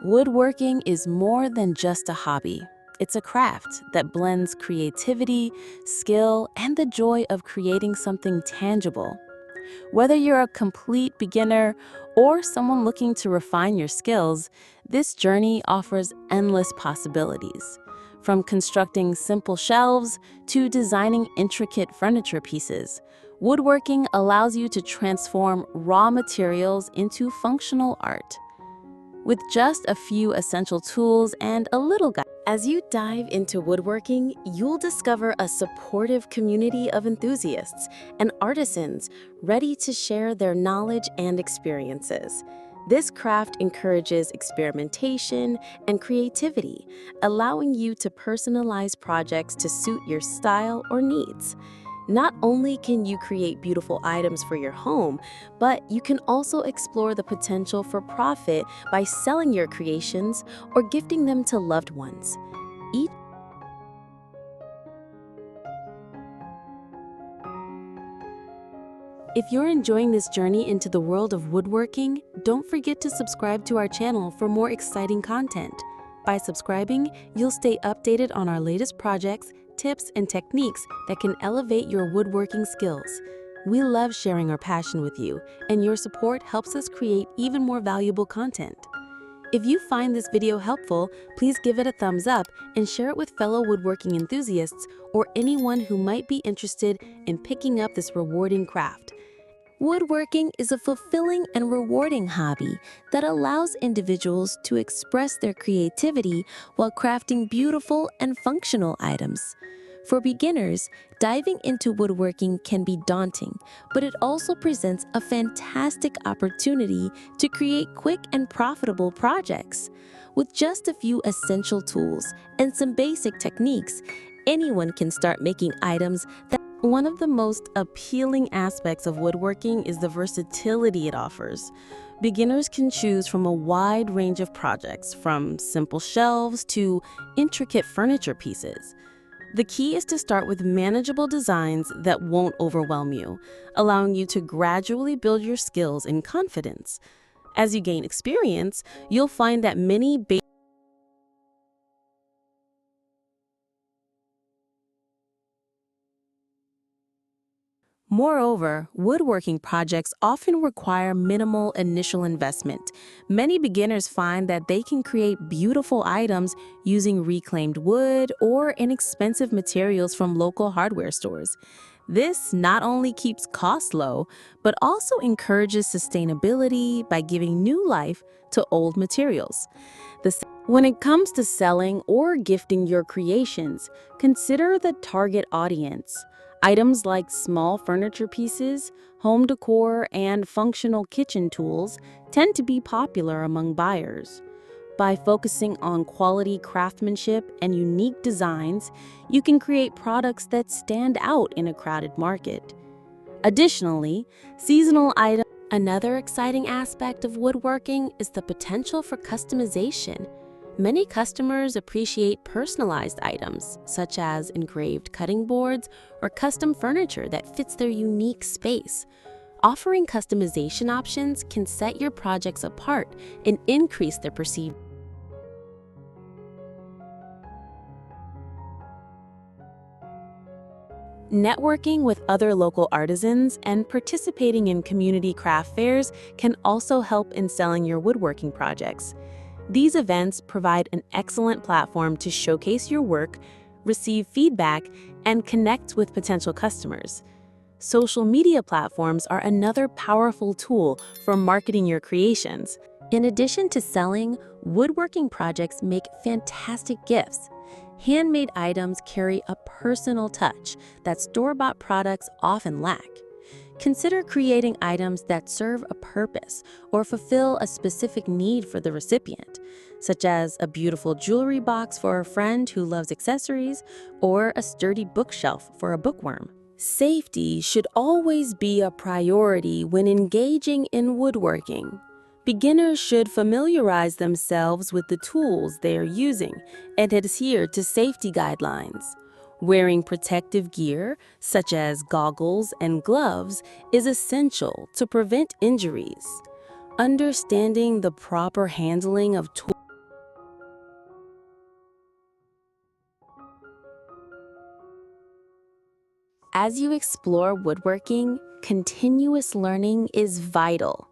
Woodworking is more than just a hobby. It's a craft that blends creativity, skill, and the joy of creating something tangible. Whether you're a complete beginner or someone looking to refine your skills, this journey offers endless possibilities. From constructing simple shelves to designing intricate furniture pieces, woodworking allows you to transform raw materials into functional art. With just a few essential tools and a little guide. As you dive into woodworking, you'll discover a supportive community of enthusiasts and artisans ready to share their knowledge and experiences. This craft encourages experimentation and creativity, allowing you to personalize projects to suit your style or needs. Not only can you create beautiful items for your home, but you can also explore the potential for profit by selling your creations or gifting them to loved ones. Each If you're enjoying this journey into the world of woodworking, don't forget to subscribe to our channel for more exciting content. By subscribing, you'll stay updated on our latest projects, tips, and techniques that can elevate your woodworking skills. We love sharing our passion with you, and your support helps us create even more valuable content. If you find this video helpful, please give it a thumbs up and share it with fellow woodworking enthusiasts or anyone who might be interested in picking up this rewarding craft. Woodworking is a fulfilling and rewarding hobby that allows individuals to express their creativity while crafting beautiful and functional items. For beginners, diving into woodworking can be daunting, but it also presents a fantastic opportunity to create quick and profitable projects. With just a few essential tools and some basic techniques, anyone can start making items that one of the most appealing aspects of woodworking is the versatility it offers. Beginners can choose from a wide range of projects, from simple shelves to intricate furniture pieces. The key is to start with manageable designs that won't overwhelm you, allowing you to gradually build your skills and confidence. As you gain experience, you'll find that Moreover, woodworking projects often require minimal initial investment. Many beginners find that they can create beautiful items using reclaimed wood or inexpensive materials from local hardware stores. This not only keeps costs low, but also encourages sustainability by giving new life to old materials. When it comes to selling or gifting your creations, consider the target audience. Items like small furniture pieces, home decor, and functional kitchen tools tend to be popular among buyers. By focusing on quality craftsmanship and unique designs, you can create products that stand out in a crowded market. Additionally, seasonal items. Another exciting aspect of woodworking is the potential for customization. Many customers appreciate personalized items, such as engraved cutting boards or custom furniture that fits their unique space. Offering customization options can set your projects apart and increase their perceived. Networking with other local artisans and participating in community craft fairs can also help in selling your woodworking projects. These events provide an excellent platform to showcase your work, receive feedback, and connect with potential customers. Social media platforms are another powerful tool for marketing your creations. In addition to selling, woodworking projects make fantastic gifts. Handmade items carry a personal touch that store-bought products often lack. Consider creating items that serve a purpose or fulfill a specific need for the recipient, such as a beautiful jewelry box for a friend who loves accessories or a sturdy bookshelf for a bookworm. Safety should always be a priority when engaging in woodworking. Beginners should familiarize themselves with the tools they are using and adhere to safety guidelines. Wearing protective gear, such as goggles and gloves, is essential to prevent injuries. Understanding the proper handling of tools As you explore woodworking, continuous learning is vital.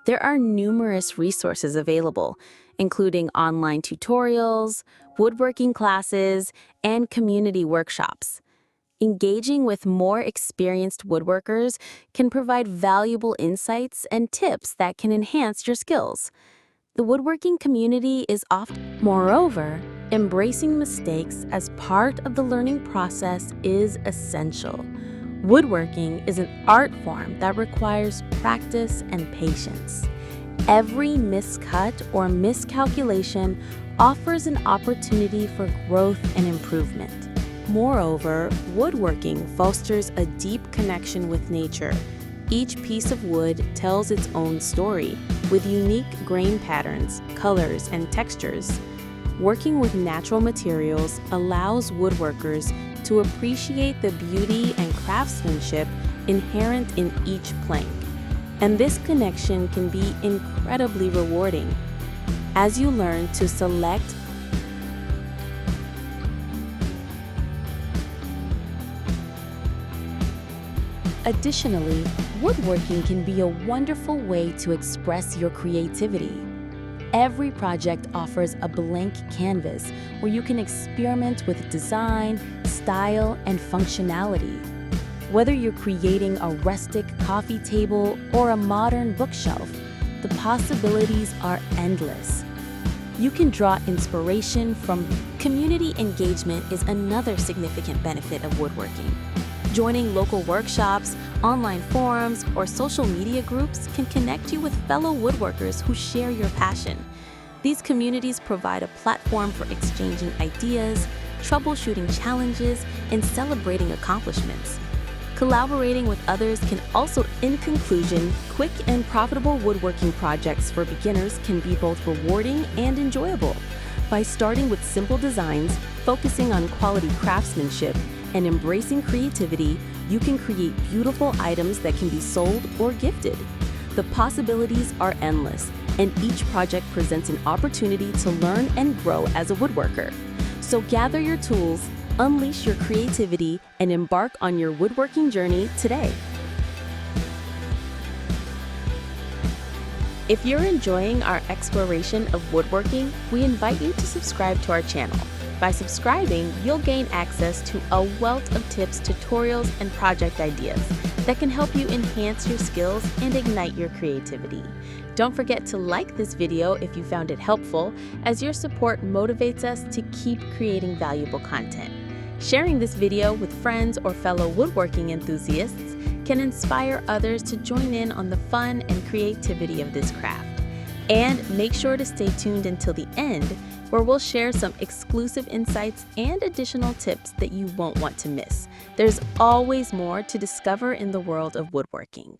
There are numerous resources available, including online tutorials, woodworking classes, and community workshops. Engaging with more experienced woodworkers can provide valuable insights and tips that can enhance your skills. The woodworking community is often, moreover, embracing mistakes as part of the learning process is essential. Woodworking is an art form that requires practice and patience. Every miscut or miscalculation offers an opportunity for growth and improvement. Moreover, woodworking fosters a deep connection with nature. Each piece of wood tells its own story, with unique grain patterns, colors, and textures. Working with natural materials allows woodworkers to appreciate the beauty and craftsmanship inherent in each plank. And this connection can be incredibly rewarding. As you learn to select Additionally, woodworking can be a wonderful way to express your creativity. Every project offers a blank canvas where you can experiment with design, style, and functionality. Whether you're creating a rustic coffee table or a modern bookshelf, the possibilities are endless. You can draw inspiration from community engagement is another significant benefit of woodworking. Joining local workshops, online forums, or social media groups can connect you with fellow woodworkers who share your passion. These communities provide a platform for exchanging ideas, troubleshooting challenges, and celebrating accomplishments. Collaborating with others can also, in conclusion, quick and profitable woodworking projects for beginners can be both rewarding and enjoyable. By starting with simple designs, focusing on quality craftsmanship, and embracing creativity, you can create beautiful items that can be sold or gifted. The possibilities are endless, and each project presents an opportunity to learn and grow as a woodworker. So gather your tools, unleash your creativity, and embark on your woodworking journey today. If you're enjoying our exploration of woodworking, we invite you to subscribe to our channel. By subscribing, you'll gain access to a wealth of tips, tutorials, and project ideas that can help you enhance your skills and ignite your creativity. Don't forget to like this video if you found it helpful, as your support motivates us to keep creating valuable content. Sharing this video with friends or fellow woodworking enthusiasts can inspire others to join in on the fun and creativity of this craft. And make sure to stay tuned until the end, where we'll share some exclusive insights and additional tips that you won't want to miss. There's always more to discover in the world of woodworking.